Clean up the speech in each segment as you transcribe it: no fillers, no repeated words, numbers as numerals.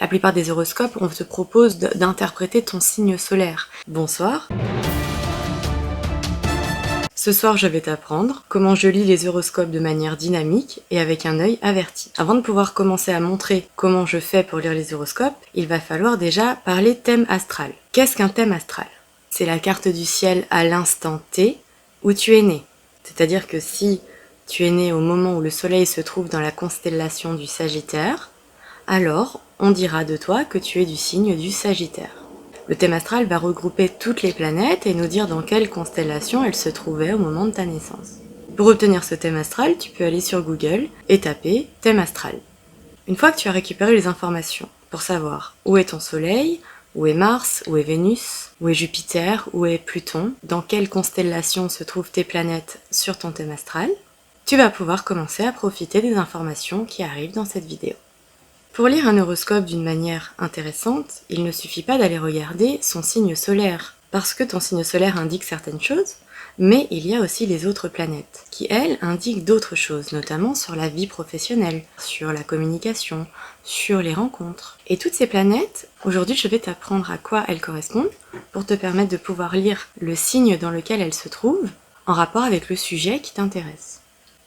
La plupart des horoscopes, on te propose d'interpréter ton signe solaire. Bonsoir. Ce soir, je vais t'apprendre comment je lis les horoscopes de manière dynamique et avec un œil averti. Avant de pouvoir commencer à montrer comment je fais pour lire les horoscopes, il va falloir déjà parler thème astral. Qu'est-ce qu'un thème astral? C'est la carte du ciel à l'instant T où tu es né. C'est-à-dire que si tu es né au moment où le soleil se trouve dans la constellation du Sagittaire, alors on dira de toi que tu es du signe du Sagittaire. Le thème astral va regrouper toutes les planètes et nous dire dans quelle constellation elles se trouvaient au moment de ta naissance. Pour obtenir ce thème astral, tu peux aller sur Google et taper thème astral. Une fois que tu as récupéré les informations pour savoir où est ton soleil, où est Mars, où est Vénus, où est Jupiter, où est Pluton, dans quelle constellation se trouvent tes planètes sur ton thème astral, tu vas pouvoir commencer à profiter des informations qui arrivent dans cette vidéo. Pour lire un horoscope d'une manière intéressante, il ne suffit pas d'aller regarder son signe solaire, parce que ton signe solaire indique certaines choses, mais il y a aussi les autres planètes, qui elles indiquent d'autres choses, notamment sur la vie professionnelle, sur la communication, sur les rencontres. Et toutes ces planètes, aujourd'hui je vais t'apprendre à quoi elles correspondent, pour te permettre de pouvoir lire le signe dans lequel elles se trouvent, en rapport avec le sujet qui t'intéresse.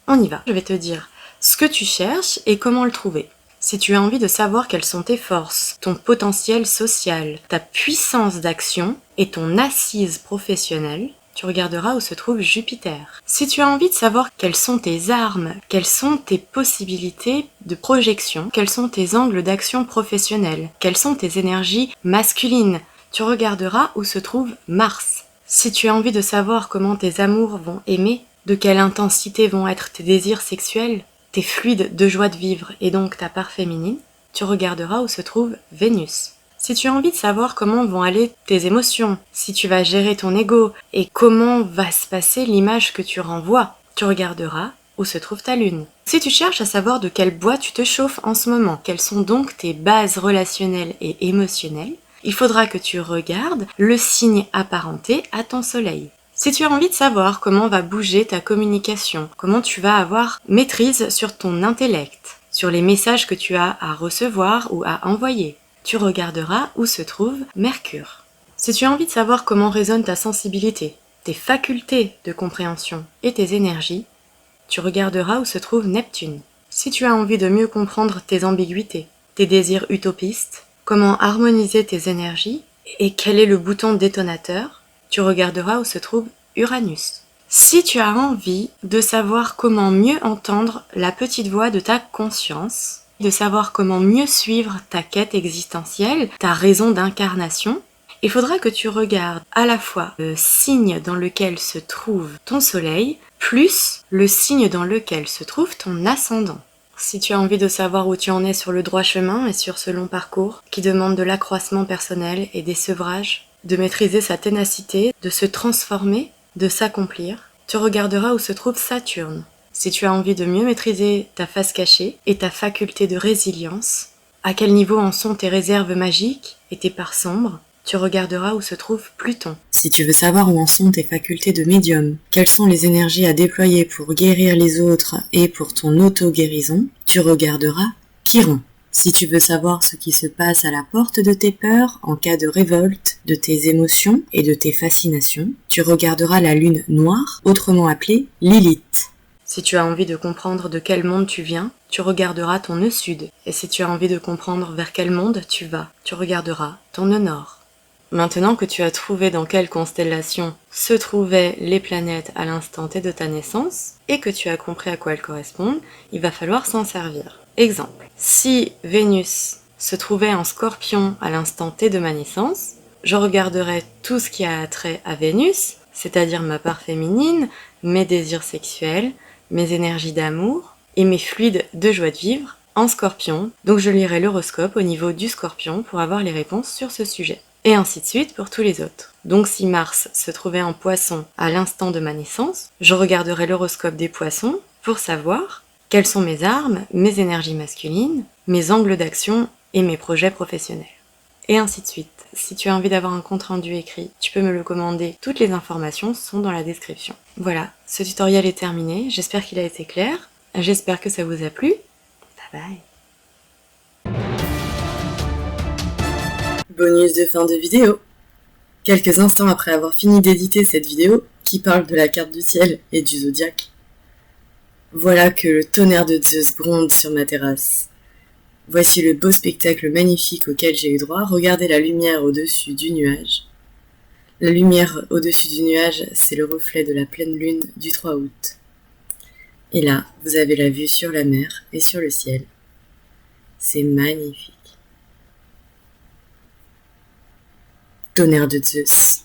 On y va, je vais te dire ce que tu cherches et comment le trouver. Si tu as envie de savoir quelles sont tes forces, ton potentiel social, ta puissance d'action et ton assise professionnelle, tu regarderas où se trouve Jupiter. Si tu as envie de savoir quelles sont tes armes, quelles sont tes possibilités de projection, quels sont tes angles d'action professionnels, quelles sont tes énergies masculines, tu regarderas où se trouve Mars. Si tu as envie de savoir comment tes amours vont aimer, de quelle intensité vont être tes désirs sexuels, tes fluides de joie de vivre et donc ta part féminine, tu regarderas où se trouve Vénus. Si tu as envie de savoir comment vont aller tes émotions, si tu vas gérer ton ego et comment va se passer l'image que tu renvoies, tu regarderas où se trouve ta lune. Si tu cherches à savoir de quel bois tu te chauffes en ce moment, quelles sont donc tes bases relationnelles et émotionnelles, il faudra que tu regardes le signe apparenté à ton soleil. Si tu as envie de savoir comment va bouger ta communication, comment tu vas avoir maîtrise sur ton intellect, sur les messages que tu as à recevoir ou à envoyer, tu regarderas où se trouve Mercure. Si tu as envie de savoir comment résonne ta sensibilité, tes facultés de compréhension et tes énergies, tu regarderas où se trouve Neptune. Si tu as envie de mieux comprendre tes ambiguïtés, tes désirs utopistes, comment harmoniser tes énergies et quel est le bouton détonateur, tu regarderas où se trouve Uranus. Si tu as envie de savoir comment mieux entendre la petite voix de ta conscience, de savoir comment mieux suivre ta quête existentielle, ta raison d'incarnation, il faudra que tu regardes à la fois le signe dans lequel se trouve ton soleil, plus le signe dans lequel se trouve ton ascendant. Si tu as envie de savoir où tu en es sur le droit chemin et sur ce long parcours qui demande de l'accroissement personnel et des sevrages, de maîtriser sa ténacité, de se transformer, de s'accomplir, tu regarderas où se trouve Saturne. Si tu as envie de mieux maîtriser ta face cachée et ta faculté de résilience, à quel niveau en sont tes réserves magiques et tes parts sombres, tu regarderas où se trouve Pluton. Si tu veux savoir où en sont tes facultés de médium, quelles sont les énergies à déployer pour guérir les autres et pour ton auto-guérison, tu regarderas Chiron. Si tu veux savoir ce qui se passe à la porte de tes peurs, en cas de révolte, de tes émotions et de tes fascinations, tu regarderas la lune noire, autrement appelée Lilith. Si tu as envie de comprendre de quel monde tu viens, tu regarderas ton nœud sud. Et si tu as envie de comprendre vers quel monde tu vas, tu regarderas ton nœud nord. Maintenant que tu as trouvé dans quelle constellation se trouvaient les planètes à l'instant T de ta naissance, et que tu as compris à quoi elles correspondent, il va falloir s'en servir. Exemple, si Vénus se trouvait en Scorpion à l'instant T de ma naissance, je regarderais tout ce qui a trait à Vénus, c'est-à-dire ma part féminine, mes désirs sexuels, mes énergies d'amour et mes fluides de joie de vivre en Scorpion. Donc je lirai l'horoscope au niveau du Scorpion pour avoir les réponses sur ce sujet. Et ainsi de suite pour tous les autres. Donc si Mars se trouvait en Poisson à l'instant de ma naissance, je regarderai l'horoscope des Poissons pour savoir quelles sont mes armes, mes énergies masculines, mes angles d'action et mes projets professionnels. Et ainsi de suite. Si tu as envie d'avoir un compte-rendu écrit, tu peux me le commander. Toutes les informations sont dans la description. Voilà, ce tutoriel est terminé. J'espère qu'il a été clair. J'espère que ça vous a plu. Bye bye. Bonus de fin de vidéo. Quelques instants après avoir fini d'éditer cette vidéo, qui parle de la carte du ciel et du zodiaque, voilà que le tonnerre de Zeus gronde sur ma terrasse. Voici le beau spectacle magnifique auquel j'ai eu droit. Regardez la lumière au-dessus du nuage. La lumière au-dessus du nuage, c'est le reflet de la pleine lune du 3 août. Et là, vous avez la vue sur la mer et sur le ciel. C'est magnifique. Tonnerre de Zeus.